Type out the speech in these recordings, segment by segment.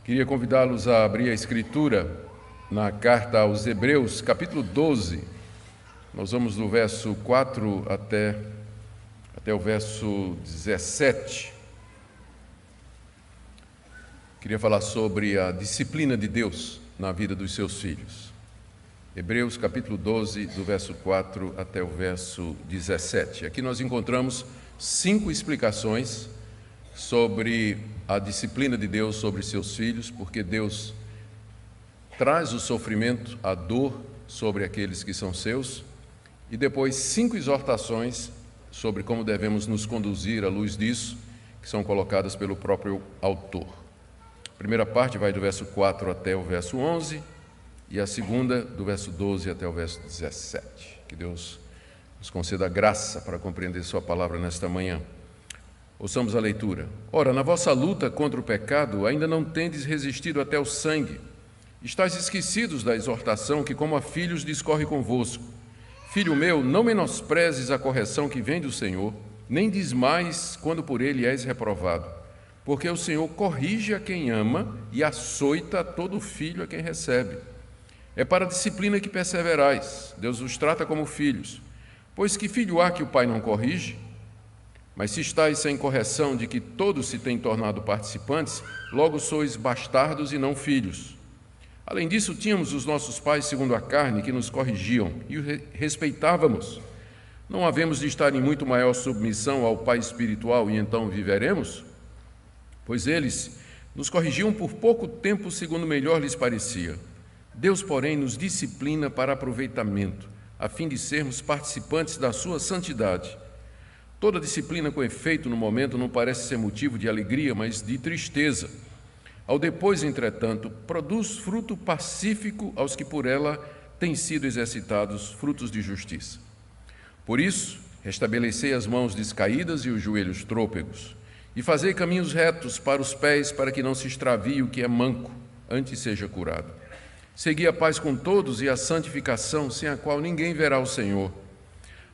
Queria convidá-los a abrir a Escritura na carta aos Hebreus, capítulo 12. Nós vamos do verso 4 até o verso 17. Queria falar sobre a disciplina de Deus na vida dos seus filhos. Hebreus, capítulo 12, do verso 4 até o verso 17. Aqui nós encontramos 5 explicações sobre a disciplina de Deus sobre seus filhos, porque Deus traz o sofrimento, a dor sobre aqueles que são seus, e depois 5 exortações sobre como devemos nos conduzir à luz disso, que são colocadas pelo próprio autor. A primeira parte vai do verso 4 até o verso 11, e a segunda do verso 12 até o verso 17. Que Deus nos conceda graça para compreender sua palavra nesta manhã. Ouçamos a leitura. Ora, na vossa luta contra o pecado, ainda não tendes resistido até o sangue. Estais esquecidos da exortação que, como a filhos, discorre convosco. Filho meu, não menosprezes a correção que vem do Senhor, nem desmais quando por ele és reprovado. Porque o Senhor corrige a quem ama e açoita a todo filho a quem recebe. É para a disciplina que perseverais. Deus os trata como filhos. Pois que filho há que o pai não corrige? Mas se estáis sem correção de que todos se têm tornado participantes, logo sois bastardos e não filhos. Além disso, tínhamos os nossos pais segundo a carne que nos corrigiam e o respeitávamos. Não havemos de estar em muito maior submissão ao Pai espiritual e então viveremos? Pois eles nos corrigiam por pouco tempo segundo melhor lhes parecia. Deus, porém, nos disciplina para aproveitamento, a fim de sermos participantes da sua santidade. Toda disciplina com efeito no momento não parece ser motivo de alegria, mas de tristeza. Ao depois, entretanto, produz fruto pacífico aos que por ela têm sido exercitados frutos de justiça. Por isso, restabelecei as mãos descaídas e os joelhos trôpegos, e fazei caminhos retos para os pés, para que não se extravie o que é manco, antes seja curado. Segui a paz com todos e a santificação, sem a qual ninguém verá o Senhor.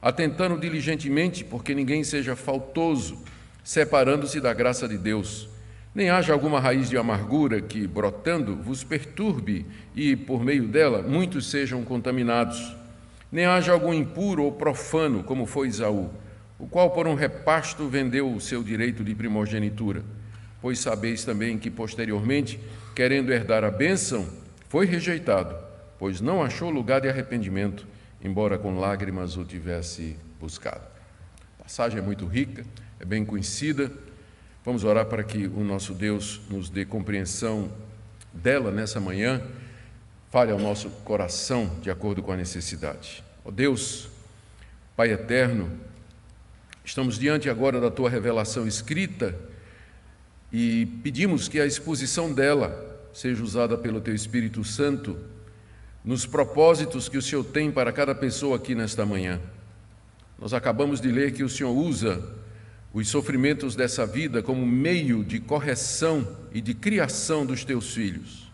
Atentando diligentemente, porque ninguém seja faltoso, separando-se da graça de Deus. Nem haja alguma raiz de amargura que, brotando, vos perturbe e, por meio dela, muitos sejam contaminados. Nem haja algum impuro ou profano, como foi Esaú, o qual por um repasto vendeu o seu direito de primogenitura. Pois sabeis também que, posteriormente, querendo herdar a bênção, foi rejeitado, pois não achou lugar de arrependimento, embora com lágrimas o tivesse buscado. A passagem é muito rica, é bem conhecida. Vamos orar para que o nosso Deus nos dê compreensão dela nessa manhã, fale ao nosso coração de acordo com a necessidade. Ó Deus, Pai eterno, estamos diante agora da Tua revelação escrita e pedimos que a exposição dela seja usada pelo Teu Espírito Santo nos propósitos que o Senhor tem para cada pessoa aqui nesta manhã. Nós acabamos de ler que o Senhor usa os sofrimentos dessa vida como meio de correção e de criação dos Teus filhos.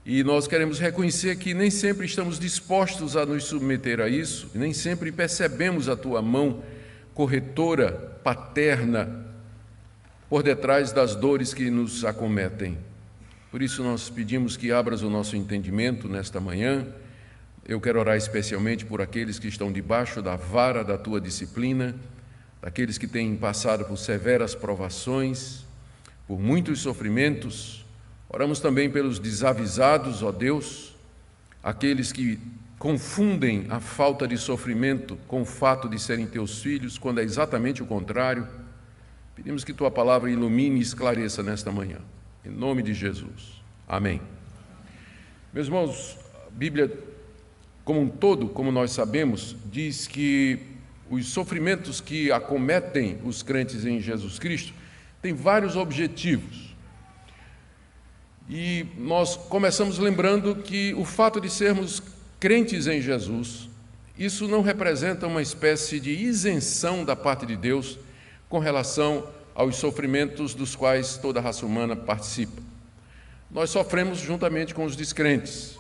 E nós queremos reconhecer que nem sempre estamos dispostos a nos submeter a isso, nem sempre percebemos a Tua mão corretora, paterna, por detrás das dores que nos acometem. Por isso nós pedimos que abras o nosso entendimento nesta manhã. Eu quero orar especialmente por aqueles que estão debaixo da vara da Tua disciplina, daqueles que têm passado por severas provações, por muitos sofrimentos. Oramos também pelos desavisados, ó Deus, aqueles que confundem a falta de sofrimento com o fato de serem Teus filhos, quando é exatamente o contrário. Pedimos que Tua palavra ilumine e esclareça nesta manhã. Em nome de Jesus. Amém. Meus irmãos, a Bíblia, como um todo, como nós sabemos, diz que os sofrimentos que acometem os crentes em Jesus Cristo têm vários objetivos. E nós começamos lembrando que o fato de sermos crentes em Jesus, isso não representa uma espécie de isenção da parte de Deus com relação aos sofrimentos dos quais toda a raça humana participa. Nós sofremos juntamente com os descrentes.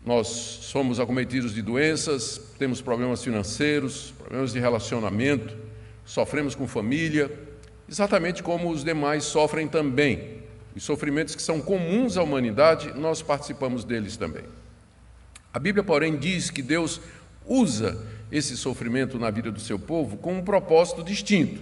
Nós somos acometidos de doenças, temos problemas financeiros, problemas de relacionamento, sofremos com família, exatamente como os demais sofrem também. Os sofrimentos que são comuns à humanidade, nós participamos deles também. A Bíblia, porém, diz que Deus usa esse sofrimento na vida do seu povo com um propósito distinto.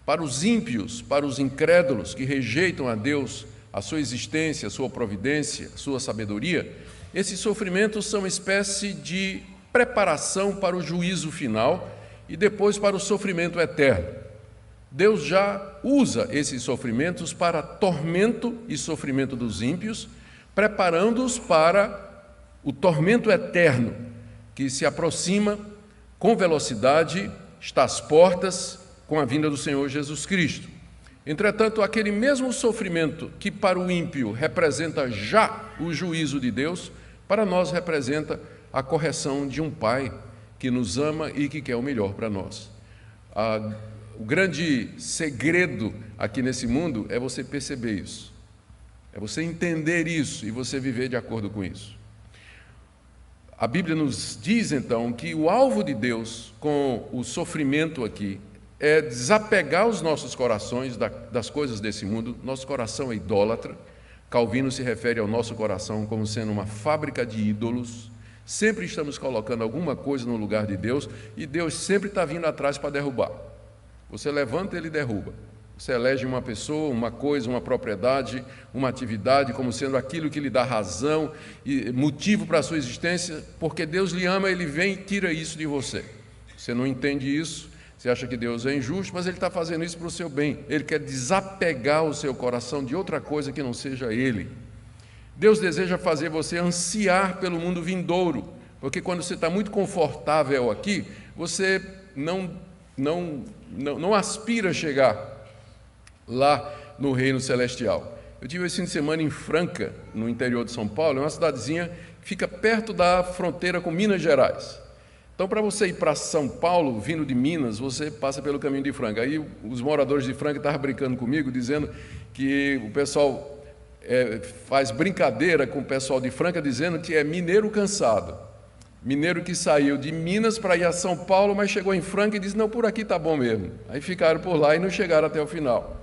Para os ímpios, para os incrédulos que rejeitam a Deus, a sua existência, a sua providência, a sua sabedoria, esses sofrimentos são uma espécie de preparação para o juízo final e depois para o sofrimento eterno. Deus já usa esses sofrimentos para tormento e sofrimento dos ímpios, preparando-os para o tormento eterno, que se aproxima com velocidade, está às portas com a vinda do Senhor Jesus Cristo. Entretanto, aquele mesmo sofrimento que para o ímpio representa já o juízo de Deus, para nós representa a correção de um Pai que nos ama e que quer o melhor para nós. O grande segredo aqui nesse mundo é você perceber isso, é você entender isso e você viver de acordo com isso. A Bíblia nos diz, então, que o alvo de Deus com o sofrimento aqui é desapegar os nossos corações das coisas desse mundo. Nosso coração é idólatra. Calvino se refere ao nosso coração como sendo uma fábrica de ídolos. Sempre estamos colocando alguma coisa no lugar de Deus e Deus sempre está vindo atrás para derrubar. Você levanta, Ele derruba. Você elege uma pessoa, uma coisa, uma propriedade, uma atividade como sendo aquilo que lhe dá razão e motivo para a sua existência, porque Deus lhe ama, Ele vem e tira isso de você. Você não entende isso, você acha que Deus é injusto, mas Ele está fazendo isso para o seu bem. Ele quer desapegar o seu coração de outra coisa que não seja Ele. Deus deseja fazer você ansiar pelo mundo vindouro, porque quando você está muito confortável aqui, você não aspira a chegar lá no reino celestial. Eu tive esse fim de semana em Franca, no interior de São Paulo, é uma cidadezinha que fica perto da fronteira com Minas Gerais. Então, para você ir para São Paulo, vindo de Minas, você passa pelo caminho de Franca. Aí os moradores de Franca estavam brincando comigo, dizendo que o pessoal faz brincadeira com o pessoal de Franca, dizendo que é mineiro cansado. Mineiro que saiu de Minas para ir a São Paulo, mas chegou em Franca e disse, não, por aqui está bom mesmo. Aí ficaram por lá e não chegaram até o final.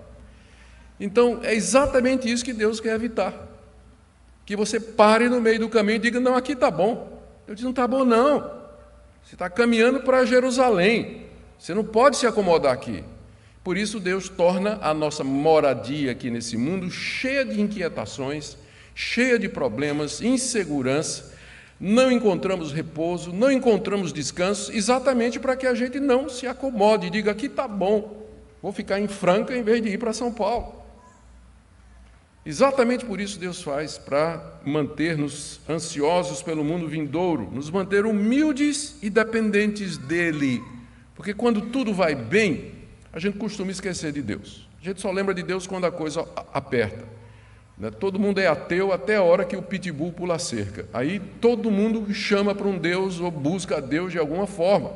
Então, é exatamente isso que Deus quer evitar. Que você pare no meio do caminho e diga, não, aqui está bom. Eu disse, não está bom não. Você está caminhando para Jerusalém. Você não pode se acomodar aqui. Por isso, Deus torna a nossa moradia aqui nesse mundo cheia de inquietações, cheia de problemas, insegurança. Não encontramos repouso, não encontramos descanso, exatamente para que a gente não se acomode e diga, aqui está bom, vou ficar em Franca em vez de ir para São Paulo. Exatamente por isso Deus faz, para manter-nos ansiosos pelo mundo vindouro, nos manter humildes e dependentes dEle. Porque quando tudo vai bem, a gente costuma esquecer de Deus. A gente só lembra de Deus quando a coisa aperta. Todo mundo é ateu até a hora que o pitbull pula a cerca. Aí todo mundo chama para um Deus ou busca a Deus de alguma forma.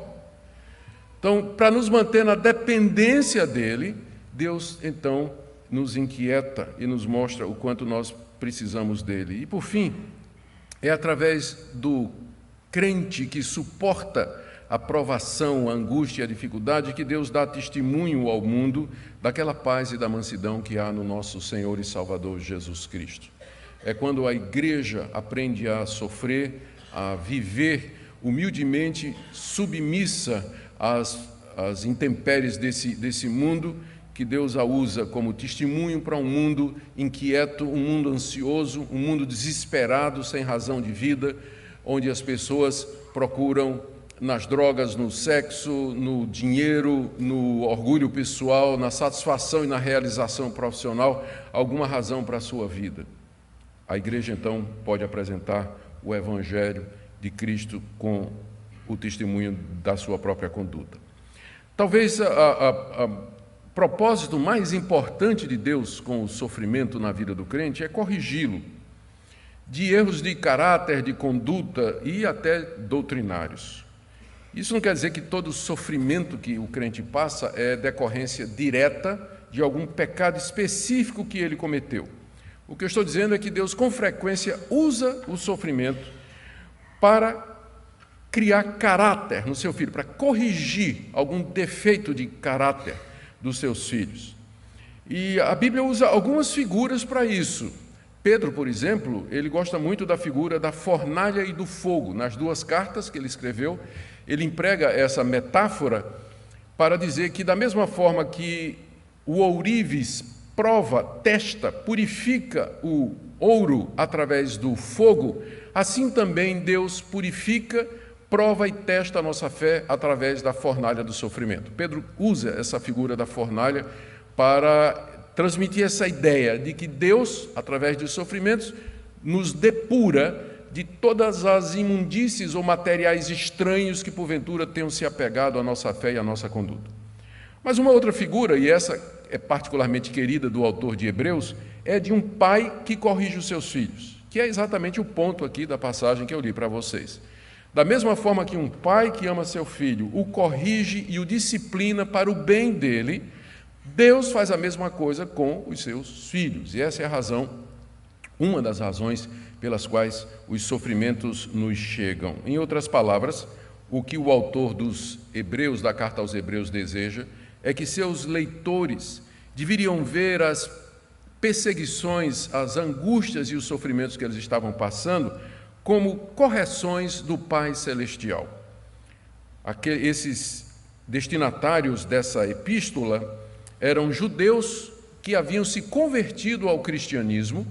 Então, para nos manter na dependência dEle, Deus, então, nos inquieta e nos mostra o quanto nós precisamos dEle. E, por fim, é através do crente que suporta a provação, a angústia e a dificuldade que Deus dá testemunho ao mundo daquela paz e da mansidão que há no nosso Senhor e Salvador Jesus Cristo. É quando a igreja aprende a sofrer, a viver humildemente submissa às intempéries desse mundo, que Deus a usa como testemunho para um mundo inquieto, um mundo ansioso, um mundo desesperado, sem razão de vida, onde as pessoas procuram nas drogas, no sexo, no dinheiro, no orgulho pessoal, na satisfação e na realização profissional, alguma razão para a sua vida. A igreja, então, pode apresentar o Evangelho de Cristo com o testemunho da sua própria conduta. Talvez o propósito mais importante de Deus com o sofrimento na vida do crente é corrigi-lo de erros de caráter, de conduta e até doutrinários. Isso não quer dizer que todo sofrimento que o crente passa é decorrência direta de algum pecado específico que ele cometeu. O que eu estou dizendo é que Deus, com frequência, usa o sofrimento para criar caráter no seu filho, para corrigir algum defeito de caráter dos seus filhos. E a Bíblia usa algumas figuras para isso. Pedro, por exemplo, ele gosta muito da figura da fornalha e do fogo. Nas duas cartas que ele escreveu, ele emprega essa metáfora para dizer que, da mesma forma que o ourives prova, testa, purifica o ouro através do fogo, assim também Deus purifica, prova e testa a nossa fé através da fornalha do sofrimento. Pedro usa essa figura da fornalha para transmitir essa ideia de que Deus, através dos sofrimentos, nos depura de todas as imundícies ou materiais estranhos que porventura tenham se apegado à nossa fé e à nossa conduta. Mas uma outra figura, e essa é particularmente querida do autor de Hebreus, é de um pai que corrige os seus filhos, que é exatamente o ponto aqui da passagem que eu li para vocês. Da mesma forma que um pai que ama seu filho o corrige e o disciplina para o bem dele, Deus faz a mesma coisa com os seus filhos. E essa é a razão, uma das razões pelas quais os sofrimentos nos chegam. Em outras palavras, o que o autor dos Hebreus, da carta aos Hebreus, deseja é que seus leitores deveriam ver as perseguições, as angústias e os sofrimentos que eles estavam passando como correções do Pai Celestial. Esses destinatários dessa epístola eram judeus que haviam se convertido ao cristianismo,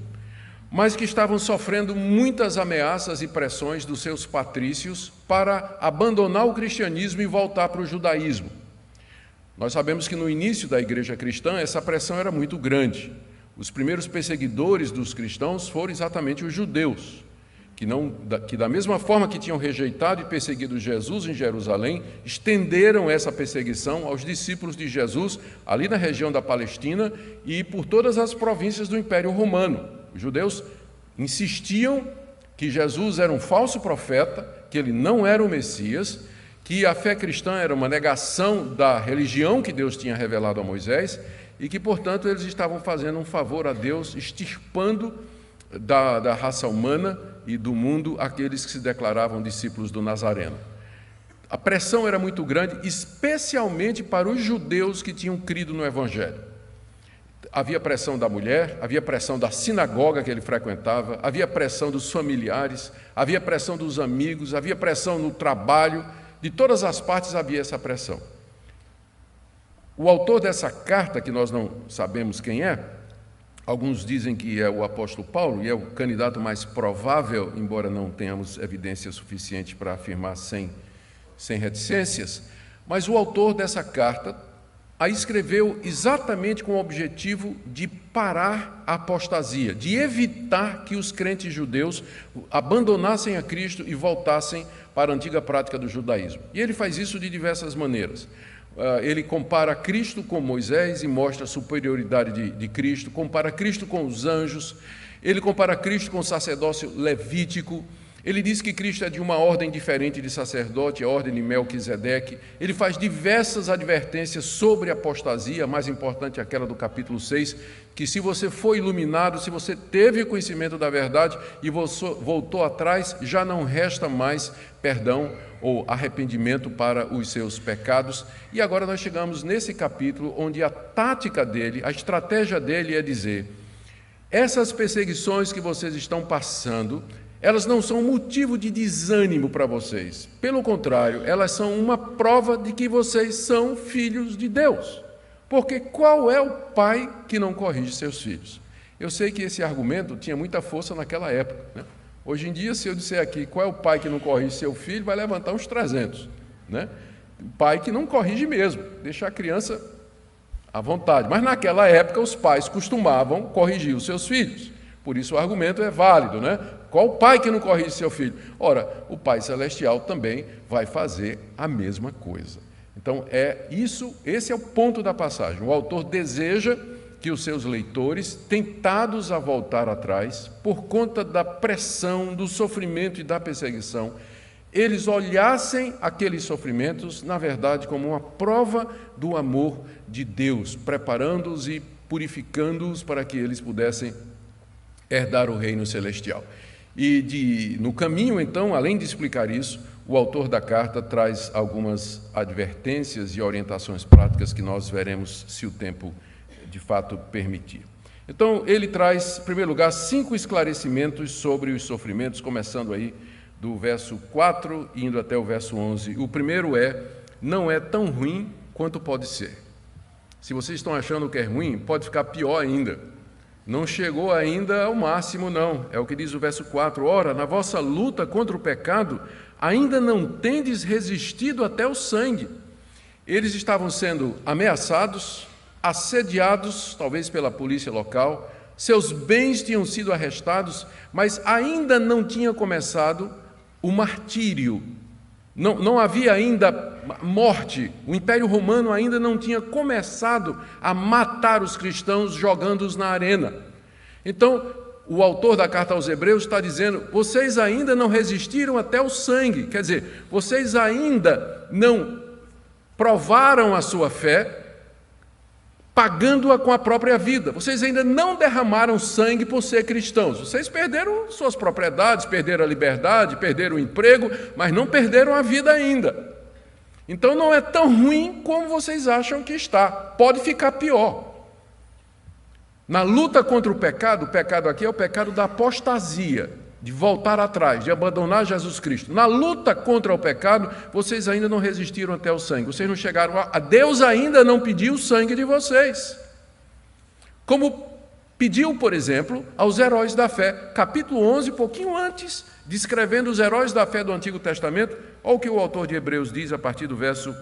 mas que estavam sofrendo muitas ameaças e pressões dos seus patrícios para abandonar o cristianismo e voltar para o judaísmo. Nós sabemos que no início da igreja cristã essa pressão era muito grande. Os primeiros perseguidores dos cristãos foram exatamente os judeus, que da mesma forma que tinham rejeitado e perseguido Jesus em Jerusalém, estenderam essa perseguição aos discípulos de Jesus ali na região da Palestina e por todas as províncias do Império Romano. Os judeus insistiam que Jesus era um falso profeta, que ele não era o Messias, que a fé cristã era uma negação da religião que Deus tinha revelado a Moisés e que, portanto, eles estavam fazendo um favor a Deus, extirpando da raça humana e do mundo aqueles que se declaravam discípulos do Nazareno. A pressão era muito grande, especialmente para os judeus que tinham crido no Evangelho. Havia pressão da mulher, havia pressão da sinagoga que ele frequentava, havia pressão dos familiares, havia pressão dos amigos, havia pressão no trabalho, de todas as partes havia essa pressão. O autor dessa carta, que nós não sabemos quem é, alguns dizem que é o apóstolo Paulo, e é o candidato mais provável, embora não tenhamos evidência suficiente para afirmar sem reticências, mas o autor dessa carta a escreveu exatamente com o objetivo de parar a apostasia, de evitar que os crentes judeus abandonassem a Cristo e voltassem para a antiga prática do judaísmo. E ele faz isso de diversas maneiras. Ele compara Cristo com Moisés e mostra a superioridade de Cristo, compara Cristo com os anjos, ele compara Cristo com o sacerdócio levítico, ele diz que Cristo é de uma ordem diferente de sacerdote, a ordem de Melquisedeque. Ele faz diversas advertências sobre a apostasia, a mais importante é aquela do capítulo 6, que se você foi iluminado, se você teve conhecimento da verdade e voltou atrás, já não resta mais perdão ou arrependimento para os seus pecados. E agora nós chegamos nesse capítulo onde a tática dele, a estratégia dele é dizer: essas perseguições que vocês estão passando, elas não são motivo de desânimo para vocês. Pelo contrário, elas são uma prova de que vocês são filhos de Deus. Porque qual é o pai que não corrige seus filhos? Eu sei que esse argumento tinha muita força naquela época, né? Hoje em dia, se eu disser aqui qual é o pai que não corrige seu filho, vai levantar uns 300, né? O pai que não corrige mesmo, deixa a criança à vontade. Mas naquela época os pais costumavam corrigir os seus filhos. Por isso o argumento é válido, né? Qual o pai que não corrige seu filho? Ora, o Pai Celestial também vai fazer a mesma coisa. Então, esse é o ponto da passagem. O autor deseja que os seus leitores, tentados a voltar atrás, por conta da pressão, do sofrimento e da perseguição, eles olhassem aqueles sofrimentos, na verdade, como uma prova do amor de Deus, preparando-os e purificando-os para que eles pudessem herdar o reino celestial. E no caminho, então, além de explicar isso, o autor da carta traz algumas advertências e orientações práticas que nós veremos, se o tempo de fato permitir. Então, ele traz, em primeiro lugar, 5 esclarecimentos sobre os sofrimentos, começando aí do verso 4 e indo até o verso 11. O primeiro não é tão ruim quanto pode ser. Se vocês estão achando que é ruim, pode ficar pior ainda. Não chegou ainda ao máximo, não. É o que diz o verso 4. Ora, na vossa luta contra o pecado, ainda não tendes resistido até o sangue. Eles estavam sendo ameaçados, assediados, talvez pela polícia local, seus bens tinham sido arrestados, mas ainda não tinha começado o martírio. Não havia ainda morte, o Império Romano ainda não tinha começado a matar os cristãos jogando-os na arena. Então, o autor da carta aos Hebreus está dizendo, vocês ainda não resistiram até o sangue, quer dizer, vocês ainda não provaram a sua fé, pagando-a com a própria vida. Vocês ainda não derramaram sangue por ser cristãos. Vocês perderam suas propriedades, perderam a liberdade, perderam o emprego, mas não perderam a vida ainda. Então não é tão ruim como vocês acham que está. Pode ficar pior. Na luta contra o pecado aqui é o pecado da apostasia, de voltar atrás, de abandonar Jesus Cristo. Na luta contra o pecado, vocês ainda não resistiram até o sangue. Vocês não chegaram a Deus ainda não pediu o sangue de vocês. Como pediu, por exemplo, aos heróis da fé. Capítulo 11, pouquinho antes, descrevendo os heróis da fé do Antigo Testamento, olha o que o autor de Hebreus diz a partir do verso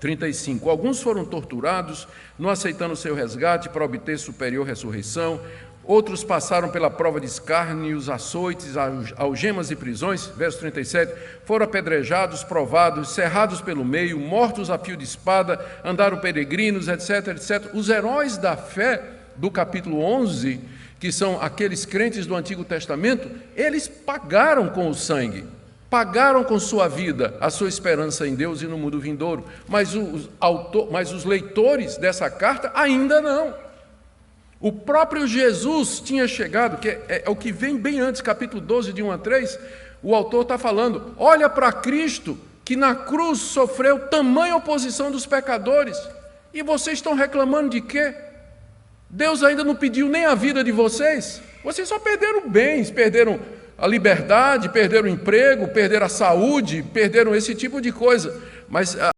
35. Alguns foram torturados, não aceitando seu resgate para obter superior ressurreição. Outros passaram pela prova de escárnios, açoites, algemas e prisões, verso 37, foram apedrejados, provados, cerrados pelo meio, mortos a fio de espada, andaram peregrinos, etc, etc. Os heróis da fé do capítulo 11, que são aqueles crentes do Antigo Testamento, eles pagaram com o sangue, pagaram com sua vida a sua esperança em Deus e no mundo vindouro, mas os leitores dessa carta ainda não. O próprio Jesus tinha chegado, que é o que vem bem antes, capítulo 12, de 1 a 3, o autor está falando, olha para Cristo, que na cruz sofreu tamanha oposição dos pecadores, e vocês estão reclamando de quê? Deus ainda não pediu nem a vida de vocês? Vocês só perderam bens, perderam a liberdade, perderam o emprego, perderam a saúde, perderam esse tipo de coisa, mas